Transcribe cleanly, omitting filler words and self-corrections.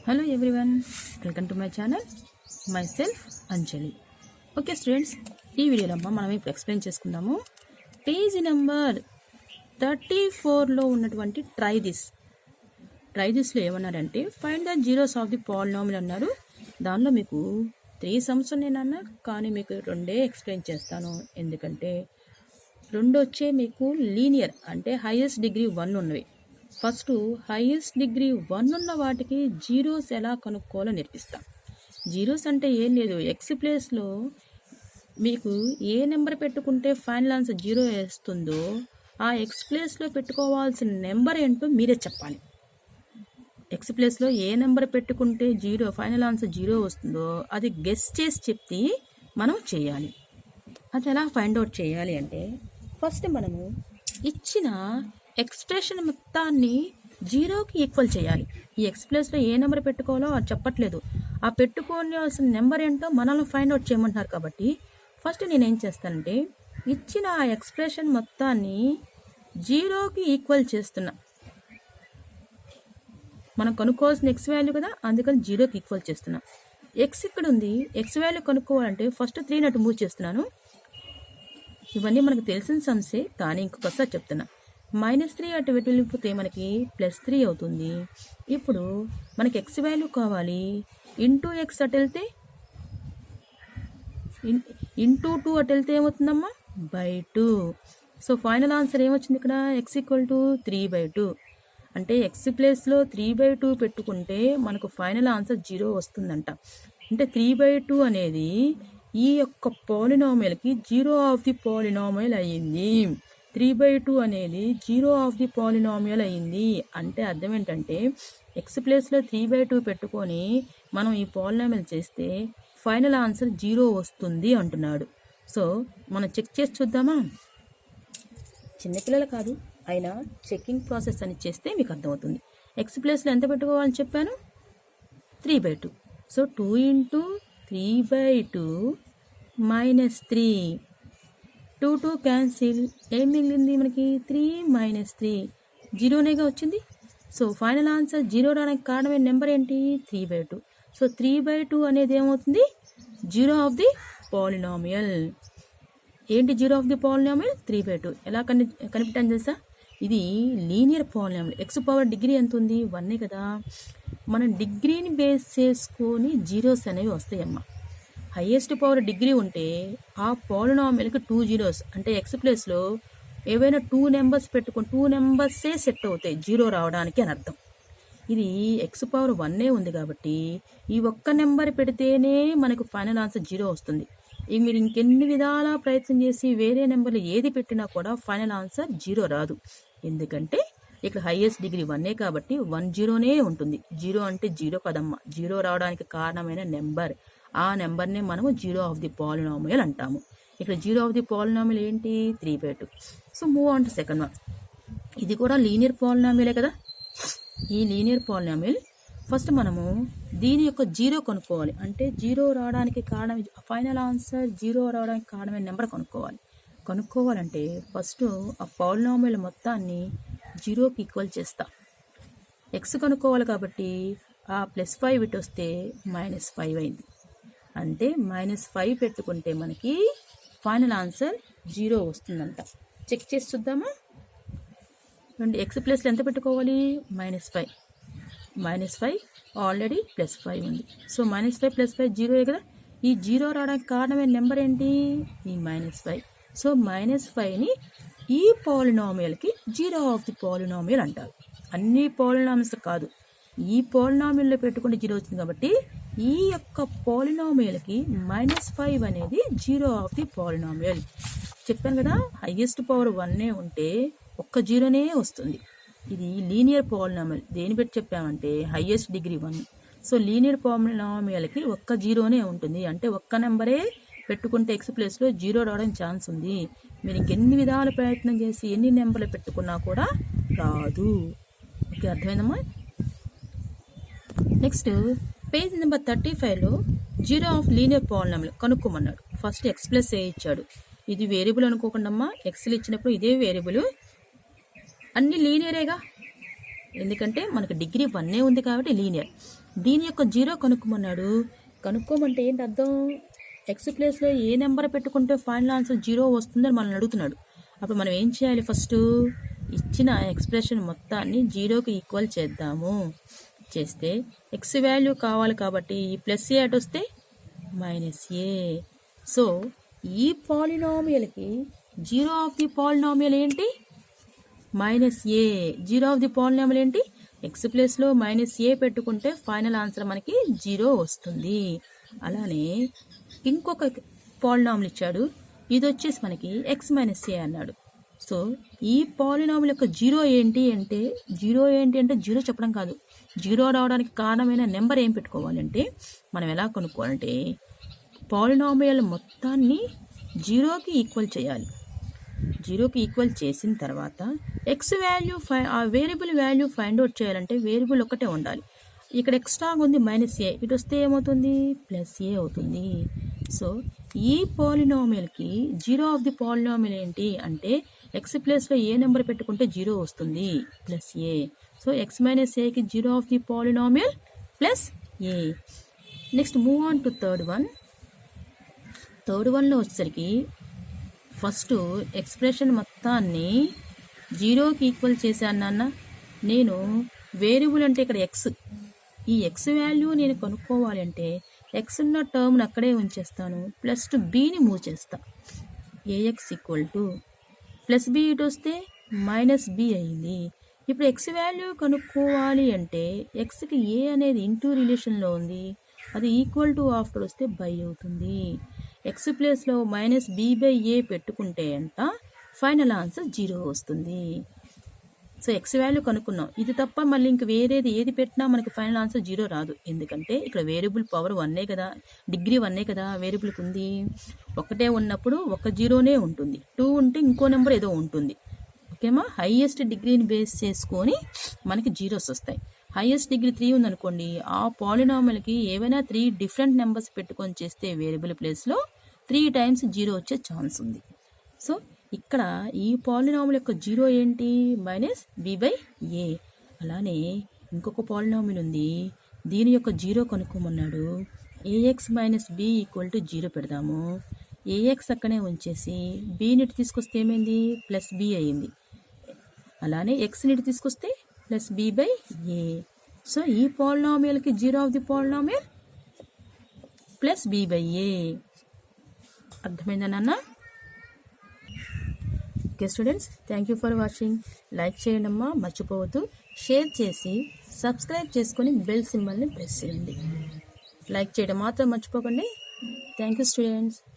Hello everyone, welcome to my channel. My self Anjali. Okay students, ఈ వీడియోలో మనం ఇప్పుడు ఎక్స్ప్లెయిన్ చేసుకుందాము. పేజీ నెంబర్ 34లో ఉన్నటువంటి ట్రై దిస్లో ఏమన్నారంటే find the zeros of the polynomial అన్నారు. దానిలో మీకు 3 సమ్స్ ఉన్నాయన్నా, కానీ మీకు 2 ఎక్స్ప్లెయిన్ చేస్తాను. ఎందుకంటే 2 వచ్చే మీకు లీనియర్ అంటే హైయెస్ట్ డిగ్రీ 1 ఉన్నవి. ఫస్ట్ హైయెస్ట్ డిగ్రీ 1 ఉన్న వాటికి జీరోస్ ఎలా కనుక్కోవాలో నేర్పిస్తాం. జీరోస్ అంటే ఏం లేదు, ఎక్స్ ప్లేస్లో మీకు ఏ నెంబర్ పెట్టుకుంటే ఫైనల్ ఆన్సర్ 0 వేస్తుందో ఆ ఎక్స్ ప్లేస్లో పెట్టుకోవాల్సిన నెంబర్ ఏంటో మీరే చెప్పాలి. ఎక్స్ ప్లేస్లో ఏ నెంబర్ పెట్టుకుంటే ఫైనల్ ఆన్సర్ 0 వస్తుందో అది గెస్ చేసి చెప్తే మనం చేయాలి. అది ఎలా ఫైండ్ అవుట్ చేయాలి అంటే ఫస్ట్ మనము ఇచ్చిన ఎక్స్ప్రెషన్ మొత్తాన్ని 0కి ఈక్వల్ చేయాలి. ఈ ఎక్స్ ప్లేస్లో ఏ నెంబర్ పెట్టుకోవాలో అది చెప్పట్లేదు, ఆ పెట్టుకోవాల్సిన నెంబర్ ఏంటో మనల్ని ఫైండ్ అవుట్ చేయమంటున్నారు. కాబట్టి ఫస్ట్ నేనేం చేస్తానంటే ఇచ్చిన ఆ ఎక్స్ప్రెషన్ మొత్తాన్ని 0కి ఈక్వల్ చేస్తున్నా. మనం కనుక్కోవాల్సిన ఎక్స్ వాల్యూ కదా, అందుకని 0కి ఈక్వల్ చేస్తున్నా. ఎక్స్ ఇక్కడ ఉంది, ఎక్స్ వాల్యూ కనుక్కోవాలంటే ఫస్ట్ 3 అటు మూవ్ చేస్తున్నాను. ఇవన్నీ మనకు తెలిసిన సమ్సే, కానీ ఇంకొకసారి చెప్తున్నా. -3 అటు వెళ్ళిపోతే మనకి +3 అవుతుంది. ఇప్పుడు మనకి ఎక్స్ వాల్యూ కావాలి. ఇంటూ ఎక్స్ అటు వెళ్తే ఇంటూ 2 అటు వెళ్తే ఏమవుతుందమ్మా /2. సో ఫైనల్ ఆన్సర్ ఏమొచ్చింది ఇక్కడ x = 3/2. అంటే ఎక్స్ ప్లేస్లో 3/2 పెట్టుకుంటే మనకు ఫైనల్ ఆన్సర్ 0 వస్తుందంట. అంటే 3/2 అనేది ఈ యొక్క పాలినామియల్కి 0 ఆఫ్ ది పాలినామియల్ అయ్యింది. 3/2 అనేది 0 ఆఫ్ ది పాలినామియల్ అయ్యింది. అంటే అర్థం ఏంటంటే ఎక్స్ ప్లేస్లో 3/2 పెట్టుకొని మనం ఈ పాలినామియల్ చేస్తే ఫైనల్ ఆన్సర్ 0 వస్తుంది అంటున్నాడు. సో మనం చెక్ చేసి చూద్దామా? చిన్నపిల్లలు కాదు అయినా చెక్కింగ్ ప్రాసెస్ అని చేస్తే మీకు అర్థమవుతుంది. ఎక్స్ ప్లేస్లో ఎంత పెట్టుకోవాలని చెప్పాను 3/2. సో 2 × 3/2 -3. 2 క్యాన్సిల్, ఏం మిగిలింది మనకి 3 - 3 0నేగా వచ్చింది. సో ఫైనల్ ఆన్సర్ 0 రావడానికి కారణమైన నెంబర్ ఏంటి 3/2. సో 3/2 అనేది ఏమవుతుంది 0 ఆఫ్ ది పాలినామియల్. ఏంటి 0 ఆఫ్ ది పాలినామియల్ 3/2. ఎలా కనిపెట్టాను తెలుసా? ఇది linear polynomial. X power degree ఎంత ఉంది 1 కదా. మనం డిగ్రీని బేస్ చేసుకొని జీరోస్ అనేవి వస్తాయమ్మా. హైయెస్ట్ పవర్ డిగ్రీ ఉంటే ఆ పాలినామియల్కి 2 జీరోస్ అంటే ఎక్స్ ప్లేస్లో ఏవైనా 2 నెంబర్స్ పెట్టుకుని 2 నెంబర్సే సెట్ అవుతాయి 0 రావడానికి అని అర్థం. ఇది ఎక్స్ పవర్ 1 ఉంది కాబట్టి ఈ ఒక్క నెంబర్ పెడితేనే మనకు ఫైనల్ ఆన్సర్ 0 వస్తుంది. ఇవి మీరు ఇంకెన్ని విధాలా ప్రయత్నం చేసి వేరే నెంబర్లు ఏది పెట్టినా కూడా ఫైనల్ ఆన్సర్ 0 రాదు. ఎందుకంటే ఇక్కడ హైయెస్ట్ డిగ్రీ 1 కాబట్టి 1 0నే ఉంటుంది. 0 అంటే 0 కదమ్మా, 0 రావడానికి కారణమైన నెంబర్. ఆ నెంబర్నే మనము 0 ఆఫ్ ది పాలినామియల్ అంటాము. ఇక్కడ 0 ఆఫ్ ది పాలినామియల్ ఏంటి 3/2. So move on to second one. ఇది కూడా లీనియర్ పాలినామియలే కదా. ఈ లీనియర్ పాలినామియల్ ఫస్ట్ మనము దీని యొక్క 0 కనుక్కోవాలి. అంటే 0 రావడానికి కారణం ఫైనల్ ఆన్సర్ 0 రావడానికి కారణమైన నెంబర్ కనుక్కోవాలంటే ఫస్ట్ ఆ పాలినామియల్ మొత్తాన్ని 0కి ఈక్వల్ చేస్తా. ఎక్స్ కనుక్కోవాలి కాబట్టి ఆ +5 ఇటు వస్తే -5 అయింది. అంటే -5 పెట్టుకుంటే మనకి ఫైనల్ ఆన్సర్ 0 వస్తుందంట. చెక్ చేసి చూద్దామా? ఎక్స్ ప్లేస్లో ఎంత పెట్టుకోవాలి -5. -5 ఆల్రెడీ +5 ఉంది. సో -5 +5 0 కదా. ఈ 0 రావడానికి కారణమైన నెంబర్ ఏంటి ఈ -5. సో -5ని ఈ పాలినామియల్కి 0 ఆఫ్ ది పాలినామియల్ అంటారు. అన్ని పాలినామియల్స్ కాదు, ఈ పాలినామియల్లో పెట్టుకుంటే 0 వచ్చింది కాబట్టి ఈ యొక్క పాలినామియల్కి -5 అనేది 0 ఆఫ్ ది పాలినామియల్. చెప్పాను కదా, హైయెస్ట్ పవర్ 1 ఉంటే ఒక్క 0నే వస్తుంది. ఇది లీనియర్ పాలినామియల్. దేని పెట్టి చెప్పామంటే హైయెస్ట్ డిగ్రీ 1. సో లీనియర్ పాలినామియల్కి ఒక్క 0నే ఉంటుంది. అంటే ఒక్క నెంబరే పెట్టుకుంటే ఎక్స్ ప్లేస్లో 0 రావడానికి ఛాన్స్ ఉంది. మీరు ఇంకెన్ని విధాల ప్రయత్నం చేసి ఎన్ని నెంబర్లు పెట్టుకున్నా కూడా రాదు. ఓకే, అర్థమైందమ్మా? నెక్స్ట్ పేజ్ నెంబర్ 35లో 0 ఆఫ్ లీనియర్ పాలినామియల్ కనుక్కోమన్నాడు. ఫస్ట్ ఎక్స్ ప్లస్ ఏ ఇచ్చాడు. ఇది వేరియబుల్ అనుకోకుండా అమ్మా, ఎక్స్లు ఇచ్చినప్పుడు ఇదే వేరియబుల్. అన్ని లీనియరేగా, ఎందుకంటే మనకు డిగ్రీ 1 ఉంది కాబట్టి లీనియర్. దీని యొక్క జీరో కనుక్కోమన్నాడు. కనుక్కోమంటే ఏంటి అర్థం? ఎక్స్ ప్లేస్లో ఏ నెంబర్ పెట్టుకుంటే ఫైనల్ ఆన్సర్ 0 వస్తుందని మనల్ని అడుగుతున్నాడు. అప్పుడు మనం ఏం చేయాలి? ఫస్ట్ ఇచ్చిన ఎక్స్ప్రెషన్ మొత్తాన్ని 0కి ఈక్వల్ చేద్దాము. చేస్తే ఎక్స్ వాల్యూ కావాలి కాబట్టి ఈ ప్లస్ ఏ అటు వస్తే -a. సో ఈ పాలినామియల్కి జీరో ఆఫ్ ది పాలినామియల్ ఏంటి? -a. Zero of the polynomial ఏంటి? ఎక్స్ ప్లేస్లో -a పెట్టుకుంటే ఫైనల్ ఆన్సర్ మనకి 0 వస్తుంది. అలానే ఇంకొక పాలినామియల్ ఇచ్చాడు. ఇది వచ్చేసి మనకి x - a అన్నాడు. సో ఈ పాలినామియల్ యొక్క జీరో ఏంటి అంటే జీరో చెప్పడం కాదు, జీరో రావడానికి కారణమైన నెంబర్ ఏం పెట్టుకోవాలంటే మనం ఎలా కనుక్కోవాలంటే పాలినామియల్ మొత్తాన్ని 0కి ఈక్వల్ చేయాలి. 0కి ఈక్వల్ చేసిన తర్వాత ఎక్స్ వాల్యూ ఆ వేరియబుల్ వాల్యూ ఫైండ్ అవుట్ చేయాలంటే వేరియబుల్ ఒకటే ఉండాలి. ఇక్కడ ఎక్స్ట్రాగా ఉంది -a, ఇటు వస్తే ఏమవుతుంది? +a అవుతుంది. సో ఈ పాలినామియల్కి జీరో ఆఫ్ ది పాలినామియల్ ఏంటి అంటే ఎక్స్ ప్లేస్లో ఏ నెంబర్ పెట్టుకుంటే 0 వస్తుంది? +a. సో x - aకి zero of the polynomial +a. Next move on to third వన్లో వచ్చేసరికి ఫస్ట్ ఎక్స్ప్రెషన్ మొత్తాన్ని 0కి ఈక్వల్ చేశాను నాన్న. నేను వేరియబుల్ అంటే ఇక్కడ ఎక్స్, ఈ ఎక్స్ వాల్యూ నేను కనుక్కోవాలి అంటే ఎక్స్ ఉన్న టర్మ్ని అక్కడే ఉంచేస్తాను, ప్లస్ టు బీని మూవ్ చేస్తా. ax ప్లస్ బి ఇటు వస్తే -b అయింది. ఇప్పుడు ఎక్స్ వాల్యూ కనుక్కోవాలి అంటే ఎక్స్కి ఏ అనేది ఇంటూ రిలేషన్లో ఉంది, అది ఈక్వల్ టు ఆఫ్టర్ వస్తే బై అవుతుంది. ఎక్స్ ప్లేస్లో -b/a పెట్టుకుంటే అంట ఫైనల్ ఆన్సర్ 0 వస్తుంది. సో ఎక్స్ వాల్యూ కనుక్కున్నాం. ఇది తప్ప మళ్ళీ ఇంక వేరేది ఏది పెట్టినా మనకి ఫైనల్ ఆన్సర్ 0 రాదు. ఎందుకంటే ఇక్కడ వేరియబుల్ పవర్ 1 కదా, డిగ్రీ 1 కదా వేరియబుల్కి ఉంది. ఒకటే ఉన్నప్పుడు ఒక జీరోనే ఉంటుంది, 2 ఉంటే ఇంకో నెంబర్ ఏదో ఉంటుంది. ఓకేమా? హైయెస్ట్ డిగ్రీని బేస్ చేసుకొని మనకి జీరోస్ వస్తాయి. హైయెస్ట్ డిగ్రీ 3 ఉందనుకోండి, ఆ పాలినామియల్కి ఏవైనా 3 డిఫరెంట్ నెంబర్స్ పెట్టుకొని చేస్తే వేరియబుల్ ప్లేస్లో 3 టైమ్స్ 0 వచ్చే ఛాన్స్ ఉంది. సో ఇక్కడ ఈ పాలినామియల్ యొక్క జీరో ఏంటి? -b/a. అలానే ఇంకొక పాలినామియల్ ఉంది, దీని యొక్క జీరో కనుక్కోమన్నాడు. ax - b = 0 పెడదాము. ax అక్కడే ఉంచేసి bని తీసుకొస్తే ఏమైంది? +b అయింది. అలానే xని తీసుకొస్తే +b/a. సో ఈ పాలినామియల్కి zero of the polynomial +b/a. అర్థమైందా నాన్న? Okay students, thank you for watching. Like చేయండి అమ్మా, మర్చిపోవద్దు. షేర్ చేసి సబ్స్క్రైబ్ చేసుకొని బెల్ సింబల్ని ప్రెస్ చేయండి. లైక్ చేయడం మాత్రం మర్చిపోకండి. Thank you students.